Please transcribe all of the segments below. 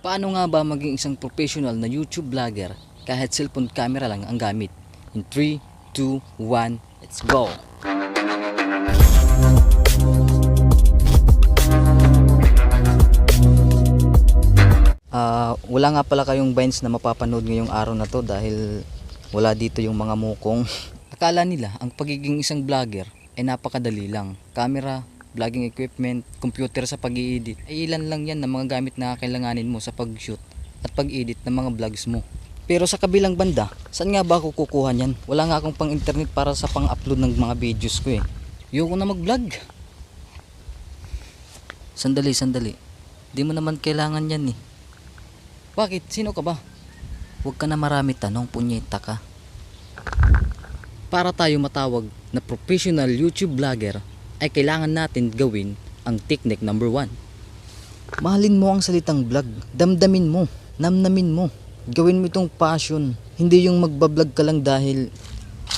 Paano nga ba maging isang professional na YouTube vlogger kahit cellphone camera lang ang gamit? In 3, 2, 1, let's go! Wala nga pala kayong vines na mapapanood ngayong araw na to dahil wala dito yung mga mukong. Akala nila ang pagiging isang vlogger ay napakadali lang. Camera, vlogging equipment, computer sa pag-i-edit. Ay ilan lang yan na mga gamit na kailanganin mo sa pag-shoot at pag-edit ng mga vlogs mo. Pero sa kabilang banda, saan nga ba ako kukuha niyan? Wala nga akong pang internet para sa pang-upload ng mga videos ko eh. Ayoko na mag-vlog. Sandali. Di mo naman kailangan yan eh. Bakit? Sino ka ba? Huwag ka na marami tanong, punyeta ka. Para tayo matawag na professional YouTube vlogger, ay kailangan natin gawin ang technique number 1. Mahalin mo ang salitang vlog. Damdamin mo. Namnamin mo. Gawin mo itong passion. Hindi yung magbablog ka lang dahil...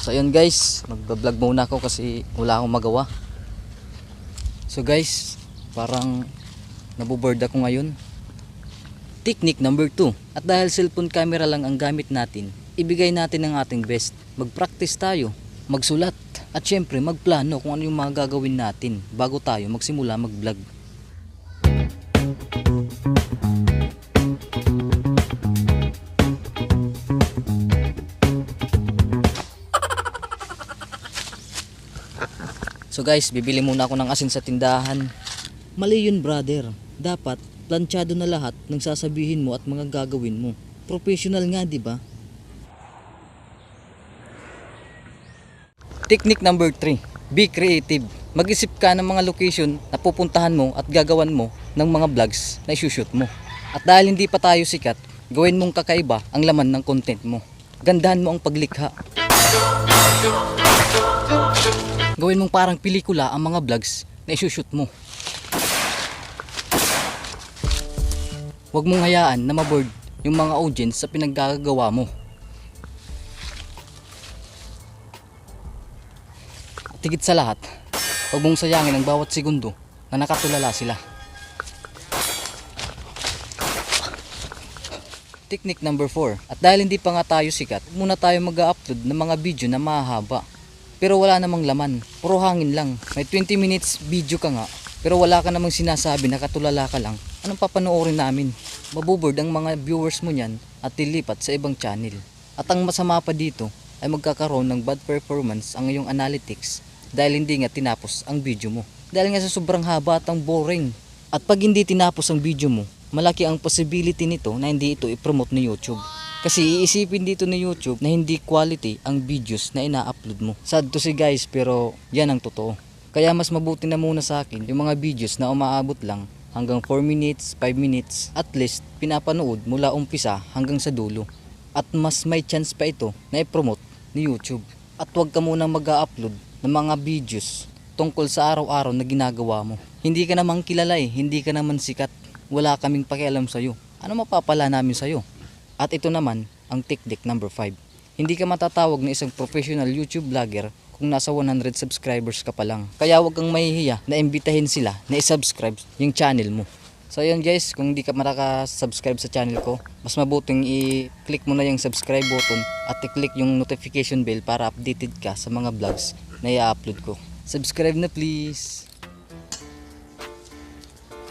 So yun guys, magbablog muna ako kasi wala akong magawa. So guys, parang naboboard ako ngayon. Technique number 2. At dahil cellphone camera lang ang gamit natin, ibigay natin ang ating best. Mag-practice tayo, magsulat, at syempre magplano kung ano yung mga gagawin natin bago tayo magsimula mag-vlog. So guys, bibili muna ako ng asin sa tindahan. Mali yun brother. Dapat planchado na lahat ng sasabihin mo at mga gagawin mo. Professional nga, di ba? Technique number 3. Be creative. Mag-isip ka ng mga location na pupuntahan mo at gagawan mo ng mga vlogs na isushoot mo. At dahil hindi pa tayo sikat, gawin mong kakaiba ang laman ng content mo. Gandahan mo ang paglikha. Gawin mong parang pelikula ang mga vlogs na isushoot mo. Huwag mong hayaan na maboard yung mga audience sa pinaggagawa mo. At higit sa lahat, huwag mong sayangin ang bawat segundo na nakatulala sila. Technique number 4. At dahil hindi pa nga tayo sikat, muna tayo mag-upload ng mga video na mahaba. Pero wala namang laman, puro hangin lang. May 20 minutes video ka nga, pero wala ka namang sinasabi, nakatulala ka lang. Anong papanoorin namin? Mabuboard ang mga viewers mo niyan at lilipat sa ibang channel. At ang masama pa dito ay magkakaroon ng bad performance ang iyong analytics dahil hindi nga tinapos ang video mo. Dahil nga sa sobrang haba at ang boring. At pag hindi tinapos ang video mo, malaki ang possibility nito na hindi ito i-promote ni YouTube. Kasi iisipin dito ni YouTube na hindi quality ang videos na ina-upload mo. Sad to say guys, pero yan ang totoo. Kaya mas mabuti na muna sa akin yung mga videos na umaabot lang hanggang 4 minutes, 5 minutes, at least pinapanood mula umpisa hanggang sa dulo. At mas may chance pa ito na i-promote ni YouTube. At huwag ka muna mag-upload ng mga videos tungkol sa araw-araw na ginagawa mo. Hindi ka namang kilala eh, hindi ka naman sikat. Wala kaming pakialam sa'yo. Ano mapapala namin sa'yo? At ito naman ang technique number 5. Hindi ka matatawag na isang professional YouTube vlogger kung nasa 100 subscribers ka pa lang. Kaya huwag kang mahihiya na imbitahin sila na i-subscribe yung channel mo. So yun guys, kung hindi ka makaka-subscribe sa channel ko, mas mabuting i-click mo na yung subscribe button at i-click yung notification bell para updated ka sa mga vlogs na i-upload ko. Subscribe na please!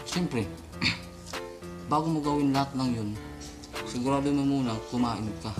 Siyempre, bago mo gawin lahat ng yun, sigurado mo muna kumain ka.